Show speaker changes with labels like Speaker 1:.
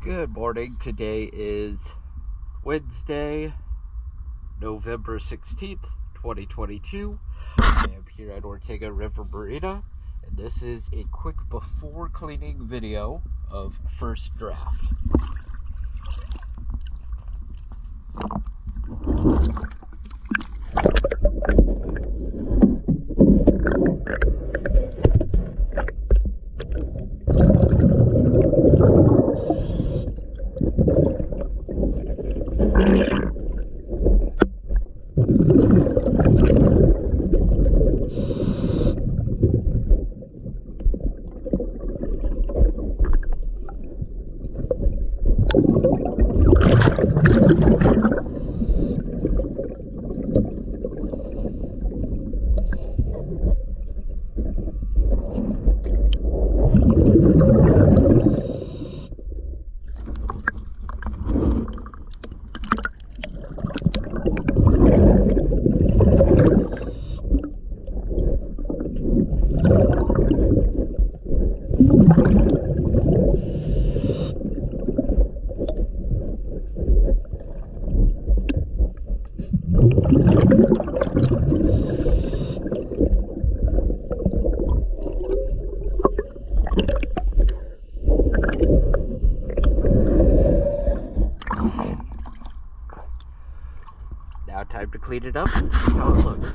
Speaker 1: Good morning. Today is Wednesday, November 16th, 2022. I am here at Ortega River Marina, and this is a quick before cleaning video of first draft. Now time to clean it up and see how it looks.